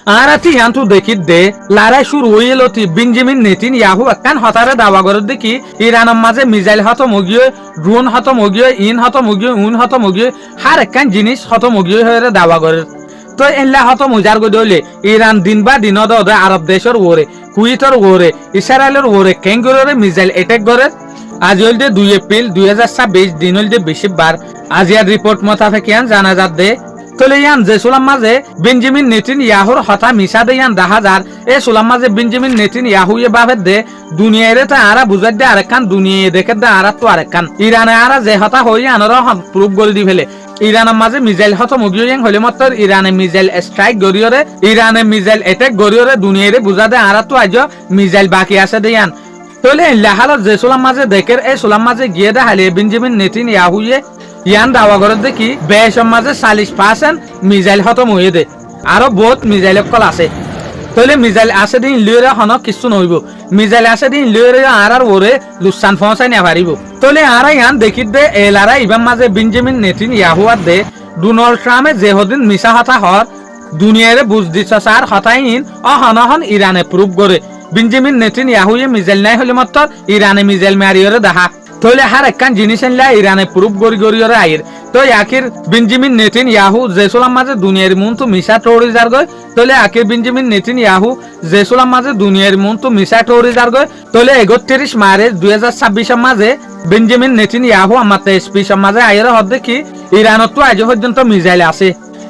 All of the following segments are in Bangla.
আরাতি ইয়ান্তু দেখি দে লড়াই শুরু হইলতি বেঞ্জামিন নেতানিয়াহু একখান হতারে দাওয়া করে দেখি ইরানের মাঝে মিসাইল হতম হগিয়ে ড্রোন হতম হগিয়ে ইন হতম হগিয়ে উন হতম হগিয়ে হার একখান জিনিস হতম হগিয়ে হয়ে দাওয়া করে তো এল্লা হতম উজার গই দলে ইরান দিন বা দিন আরব দেশের ওরে কুয়েতের ওরে ইসরায়েলের ওরে কেঙ্গুরের মিসাইল অ্যাটাক করে আজ হল 2 এপ্রিল 2026 দিন হল 20 আজিয়ার রিপোর্ট মোতাবেকিয়ান জানা যাচ্ছে তলে ইয়ান যে সুলাম মাঝে বেঞ্জামিন নেতানিয়াহুর হতা মিশা দে ইয়ান দেখা যার এ সুলাম মাঝে বেঞ্জামিন নেতানিয়াহু এ বাপের দে দুনিয়ারে তা আরা বুঝাই দে আরেকখান দুনিয়া দেখে দে আরা তো আরেকখান ইরানে আরা যে হতা হই আনরা প্রুফ করে দি ফেলে ইরানের মাঝে মিসাইল হতো মুগিয়াং হলে মাত্র ইরানে মিসাইল স্ট্রাইক গরিয়রে ইরানে মিসাইল অ্যাটাক গরিয়রে দুনিয়ারে বুঝা দে আরা তো আজ মিসাইল বাকি আছে দে ইয়ান তলে লাহালত যে সুলাম মাঝে দেখের এই সুলাম মাঝে গিয়ে দে হালে বেঞ্জামিন নেতানিয়াহু ইয়ান দাওয়া করে দেখি বেশম মাঝে 40% মিসাইল খতম হয়ে দে আরো বহুত মিসাইল কল আছে তলে মিসাইল আছে দিন লিওরে হন কিছু নইব মিসাইল আছে দিন লিওরে আর ওরে লুসান পৌঁছাই না পারিব তলে আর ইয়ান দেখি দে এলারা ইবাম মাঝে বেঞ্জামিন নেতানিয়াহু আর দে ডোনাল্ড ট্রাম্পে যে হদিন মিশা হতা হর দুনিয়ারে বুঝ দিছ সার হতাইন অহনহন ইরানে প্রুফ করে বেঞ্জামিন নেতানিয়াহু মিসাইল নাই হলে মাত্র ইরানে মিসাইল মারিয়রে দেখা তলে হার একখান জিনিস আনলা ইরানে প্রুফ গড়ি গড়িয়রে আইর তো আখির বেঞ্জামিন নেতানিয়াহু জেসুলাম মাঝে দুনিয়ার মন তো মিশা টোড়ি যার গয় তলে আখির বেঞ্জামিন নেতানিয়াহু জেসুলাম মাঝে দুনিয়ার মন তো মিশা টোড়ি যার গয় তলে 31 মার্চ 2026 মাঝে বেঞ্জামিন নেতানিয়াহু আমাতে স্পিচ মাঝে আইরে হদ দেখি ইরানত তো আজ পর্যন্ত মিসাইল আছে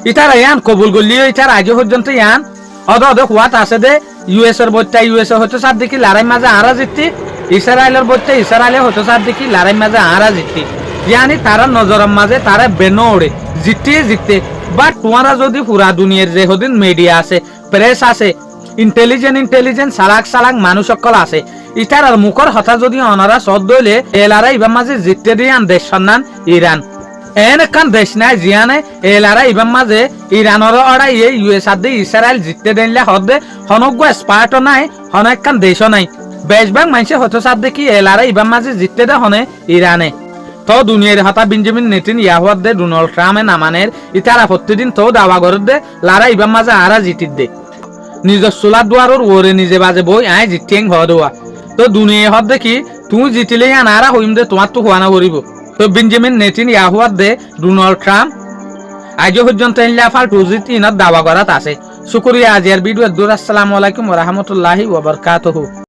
ইতার ইয়ান কবুল গলিও ইতার আজ পর্যন্ত ইয়ান অদ হোয়াট আছে দে ইউএস এর বইটা ইউএস হতে সার দেখি লড়াই মাঝে আরা জিততি ইসরায়েলের বইটা ইসরায়েলে হতে সার দেখি লড়াই মাঝে আরা জিততি यानी तारा नजरम माजे तारा बेनो ओड़े जितते बट तुम्हारा যদি পুরা দুনিয়ার যে হদিন মিডিয়া আছে প্রেস আছে ইন্টেলিজেন্ট সালাক মানুষ সকল আছে ইতার মুখর হতা যদি অনারা সদ দইলে এলারা ইবাম মাঝে জিততে দিয়ান দেশ সন্ধান ইরান এন কান দেশ নাই জিয়ানে এলারা ইবাম মাঝে ইরানর অড়াই ইউএস আদি ইসরায়েল জিততে দেনলে হদে হনগ্য স্পার্ট নাই হন একখান দেশ নাই বেশভাগ মানুষে হতে সার দেখি এলারা ইবাম মাঝে জিততে দে হনে ইরানে তো দুনিয়ার হতা বেঞ্জামিন নেতানিয়াহু দে ডোনাল্ড ট্রাম্পে নামানের ইতারা প্রতিদিন তো দাওয়া করে দে লারা ইবাম মাঝে আরা জিতিত দে নিজের সোলা দুয়ারর ওরে নিজে বাজে বই আয় জিতিং হওয়া দেওয়া তো দুনিয়া হদ দেখি তুমি জিতিলে আন আরা হইম দে তোমার তো হওয়া না করিব তো বেঞ্জামিন নেতানিয়াহু দে ডোনাল্ড ট্রাম্প আজ পর্যন্ত ইনলাফাল টুজিত ইনত দাওয়া করাত আছে শুকরিয়া আজিয়ার ভিডিও দূর আসসালামু আলাইকুম ওয়া রাহমাতুল্লাহি ওয়া বারাকাতুহু।